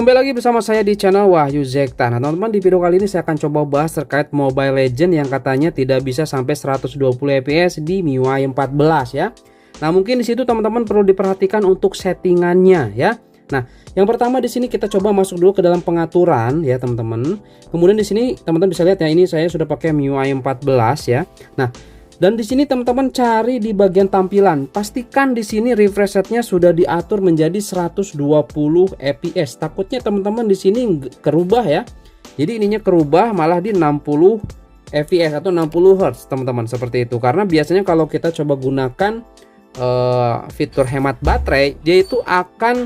Kembali lagi bersama saya di channel Wahyu Zekta. Nah teman-teman, di video kali ini saya akan coba bahas terkait Mobile Legends yang katanya tidak bisa sampai 120 fps di MIUI 14 ya. Nah mungkin di situ teman-teman perlu diperhatikan untuk settingannya ya. Nah yang pertama di sini kita coba masuk dulu ke dalam pengaturan ya teman-teman. Kemudian di sini teman-teman bisa lihat ya, ini saya sudah pakai MIUI 14 ya. Nah dan di sini teman-teman cari di bagian tampilan, pastikan di sini refresh rate-nya sudah diatur menjadi 120 fps. Takutnya teman-teman di sini kerubah ya. Jadi ininya kerubah malah di 60 fps atau 60 Hz teman-teman, seperti itu. Karena biasanya kalau kita coba gunakan fitur hemat baterai, dia itu akan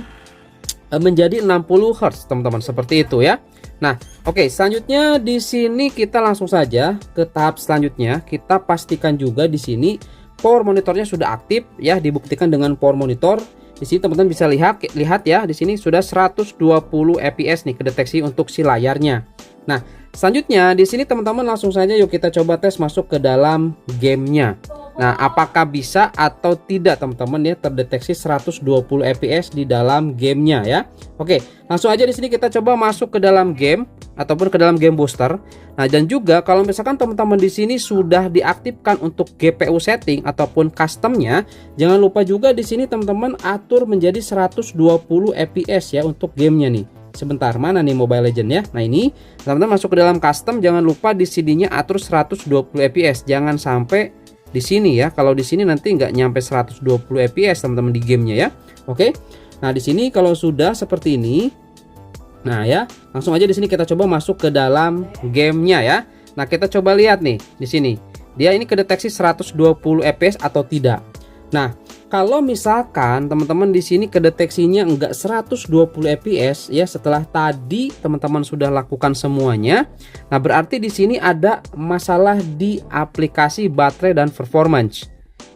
menjadi 60 Hz teman-teman, seperti itu ya. Nah, oke, selanjutnya di sini kita langsung saja ke tahap selanjutnya. Kita pastikan juga di sini power monitornya sudah aktif ya, dibuktikan dengan power monitor. Di sini teman-teman bisa lihat ya, di sini sudah 120 fps nih kedeteksi untuk si layarnya. Nah, selanjutnya di sini teman-teman langsung saja yuk kita coba tes masuk ke dalam gamenya. Nah, apakah bisa atau tidak teman-teman ya terdeteksi 120 fps di dalam gamenya ya. Oke, langsung aja di sini kita coba masuk ke dalam game ataupun ke dalam game booster. Nah, dan juga kalau misalkan teman-teman di sini sudah diaktifkan untuk GPU setting ataupun customnya, jangan lupa juga di sini teman-teman atur menjadi 120 fps ya untuk gamenya nih. Sebentar, mana nih Mobile Legends ya. Nah ini teman-teman masuk ke dalam custom, jangan lupa di sini-nya atur 120 fps, jangan sampai di sini ya. Kalau di sini nanti nggak nyampe 120 fps teman-teman di gamenya ya. Oke. Nah di sini kalau sudah seperti ini, nah ya langsung aja di sini kita coba masuk ke dalam gamenya ya. Nah kita coba lihat nih di sini, dia ini kedeteksi 120 fps atau tidak. Nah kalau misalkan teman-teman di sini kedeteksinya enggak 120 fps ya, setelah tadi teman-teman sudah lakukan semuanya, nah berarti di sini ada masalah di aplikasi baterai dan performance.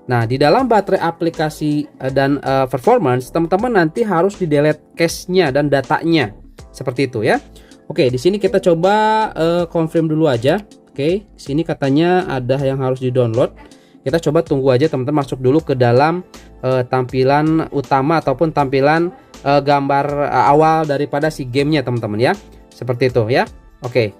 Nah di dalam baterai, aplikasi dan performance, teman-teman nanti harus di delete cache-nya dan datanya seperti itu ya. Oke, di sini kita coba confirm dulu aja. Oke, di sini katanya ada yang harus di-download. Kita coba tunggu aja teman-teman, masuk dulu ke dalam tampilan utama ataupun tampilan gambar awal daripada si gamenya teman-teman ya, seperti itu ya. Oke,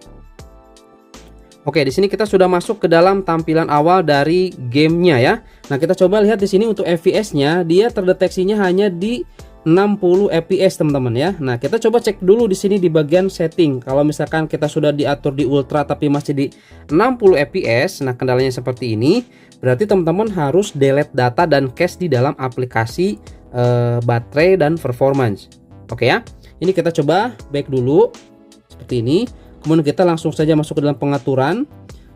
di sini kita sudah masuk ke dalam tampilan awal dari gamenya ya. Nah kita coba lihat di sini untuk fps-nya, dia terdeteksinya hanya di 60 fps teman-teman ya. Nah kita coba cek dulu di sini di bagian setting. Kalau misalkan kita sudah diatur di ultra tapi masih di 60 fps, nah kendalanya seperti ini, berarti teman-teman harus delete data dan cache di dalam aplikasi baterai dan performance. Oke ya, ini kita coba back dulu seperti ini. Kemudian kita langsung saja masuk ke dalam pengaturan.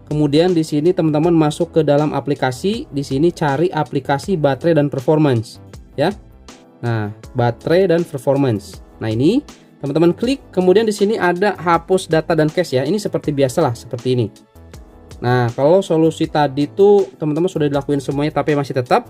Kemudian di sini teman-teman masuk ke dalam aplikasi. Di sini cari aplikasi baterai dan performance ya. Nah, baterai dan performance. Nah, ini teman-teman klik, kemudian di sini ada hapus data dan cache ya. Ini seperti biasalah, seperti ini. Nah, kalau solusi tadi tuh teman-teman sudah dilakuin semuanya tapi masih tetap,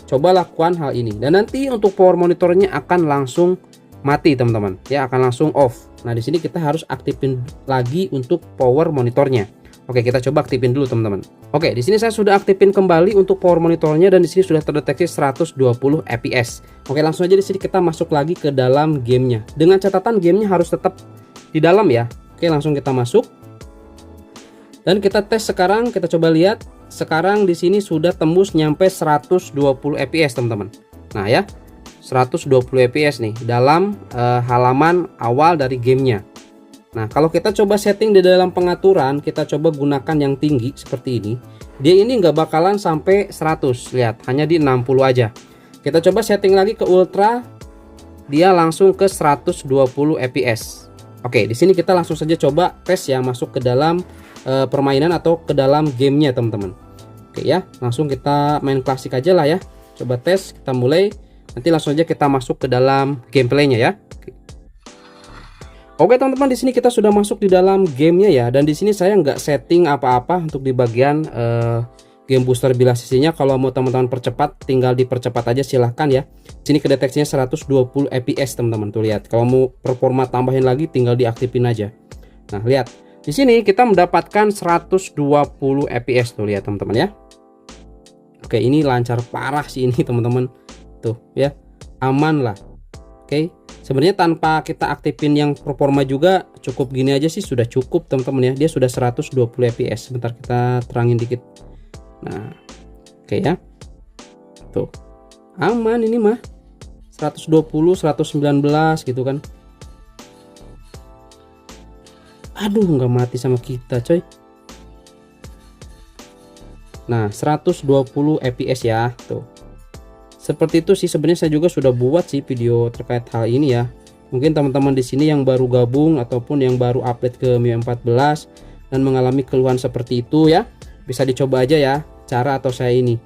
coba lakukan hal ini. Dan nanti untuk power monitornya akan langsung mati teman-teman. Ya, akan langsung off. Nah, di sini kita harus aktifin lagi untuk power monitornya. Oke, kita coba aktifin dulu teman-teman. Oke, di sini saya sudah aktifin kembali untuk power monitornya dan di sini sudah terdeteksi 120 fps. Oke, langsung aja di sini kita masuk lagi ke dalam gamenya. Dengan catatan gamenya harus tetap di dalam ya. Oke, langsung kita masuk. Dan kita tes sekarang, kita coba lihat. Sekarang di sini sudah tembus nyampe 120 fps teman-teman. Nah ya, 120 fps nih dalam halaman awal dari gamenya. Nah kalau kita coba setting di dalam pengaturan, kita coba gunakan yang tinggi seperti ini, dia ini nggak bakalan sampai 100, lihat hanya di 60 aja. Kita coba setting lagi ke ultra, dia langsung ke 120 fps. Oke, di sini kita langsung saja coba tes ya, masuk ke dalam permainan atau ke dalam gamenya teman-teman. Oke ya, langsung kita main klasik aja lah ya. Coba tes, kita mulai, nanti langsung aja kita masuk ke dalam gameplaynya ya. Oke teman-teman, di sini kita sudah masuk di dalam gamenya ya, dan di sini saya nggak setting apa-apa untuk di bagian game booster bilah sisinya. Kalau mau teman-teman percepat, tinggal dipercepat aja silahkan ya. Sini kedeteksinya 120 fps teman-teman, tuh lihat. Kalau mau performa tambahin lagi, tinggal diaktifin aja. Nah lihat, di sini kita mendapatkan 120 fps tuh, lihat teman-teman ya. Oke, ini lancar parah sih ini teman-teman, tuh ya, aman lah. Oke, Sebenarnya tanpa kita aktifin yang performa juga cukup gini aja sih sudah cukup teman-teman ya. Dia sudah 120 fps. Sebentar kita terangin dikit. Nah, oke ya. Tuh. Aman ini mah. 120, 119 gitu kan. Aduh, nggak mati sama kita, coy. Nah, 120 fps ya, tuh. Seperti itu sih sebenarnya saya juga sudah buat sih video terkait hal ini ya. Mungkin teman-teman di sini yang baru gabung ataupun yang baru update ke MIUI 14 dan mengalami keluhan seperti itu ya, bisa dicoba aja ya cara atau saya ini.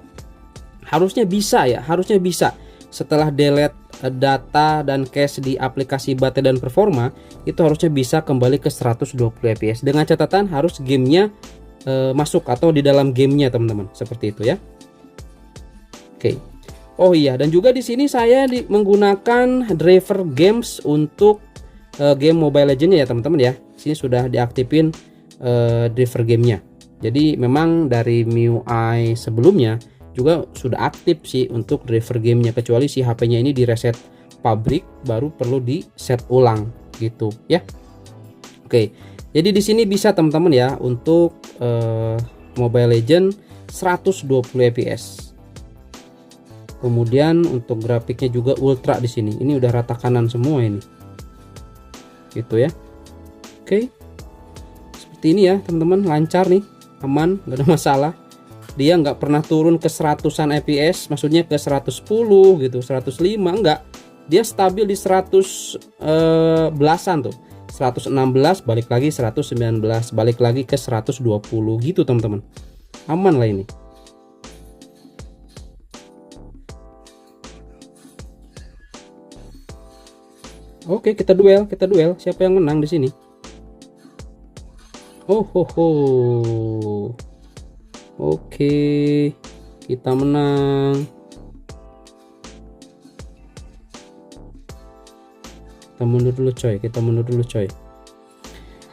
Harusnya bisa ya, harusnya bisa. Setelah delete data dan cache di aplikasi baterai dan performa, itu harusnya bisa kembali ke 120 fps. Dengan catatan harus gamenya masuk atau di dalam gamenya teman-teman, seperti itu ya. Oke. Oh iya, dan juga di sini saya menggunakan driver games untuk game Mobile Legends ya teman-teman ya. Sini sudah diaktifin driver gamenya. Jadi memang dari MIUI sebelumnya juga sudah aktif sih untuk driver gamenya, kecuali si HP-nya ini di reset pabrik baru perlu di set ulang gitu ya. Oke, jadi di sini bisa teman-teman ya untuk Mobile Legends 120 fps. Kemudian untuk grafiknya juga ultra di sini. Ini udah rata kanan semua ini. Gitu ya. Oke. Seperti ini ya, teman-teman, lancar nih, aman, nggak ada masalah. Dia nggak pernah turun ke 100-an fps, maksudnya ke 110 gitu, 105 enggak. Dia stabil di 100 belasan tuh. 116 balik lagi 119, balik lagi ke 120 gitu, teman-teman. Aman lah ini. Oke, kita duel. Siapa yang menang di sini? Oh, ho, ho. Oke, kita menang. Kita mundur dulu, coy.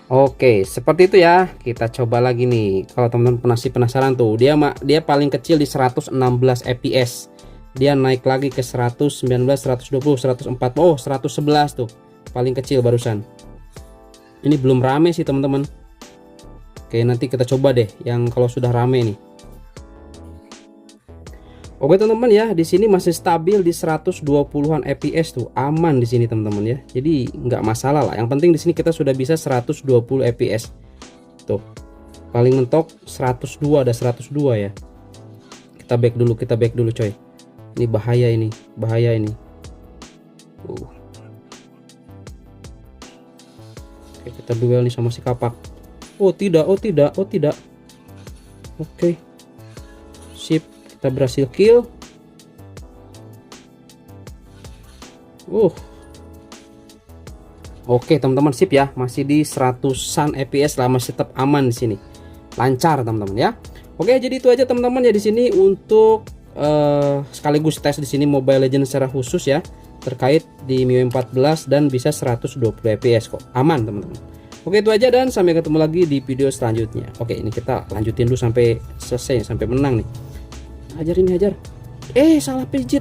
Oke, seperti itu ya. Kita coba lagi nih. Kalau teman-teman masih penasaran tuh, dia paling kecil di 116 fps. Dia naik lagi ke 119, 120, 104, oh 111 tuh paling kecil barusan. Ini belum rame sih teman-teman. Oke, nanti kita coba deh yang kalau sudah rame nih. Oke teman-teman ya, di sini masih stabil di 120-an fps tuh, aman di sini teman-teman ya. Jadi nggak masalah lah. Yang penting di sini kita sudah bisa 120 fps. Tuh. Paling mentok 102, ada 102 ya. Kita back dulu coy. Ini bahaya ini. Oke, kita duel nih sama si kapak. Oh tidak. Oke. Sip, kita berhasil kill. Oke, teman-teman, sip ya. Masih di 100-an fps lah, masih tetap aman di sini. Lancar, teman-teman ya. Oke, jadi itu aja teman-teman ya di sini untuk sekaligus tes di sini Mobile Legends secara khusus ya, terkait di MIUI 14 dan bisa 120 fps kok, aman teman-teman. Oke, itu aja dan sampai ketemu lagi di video selanjutnya. Oke, ini kita lanjutin dulu sampai selesai, sampai menang nih. Hajar. Salah pijit.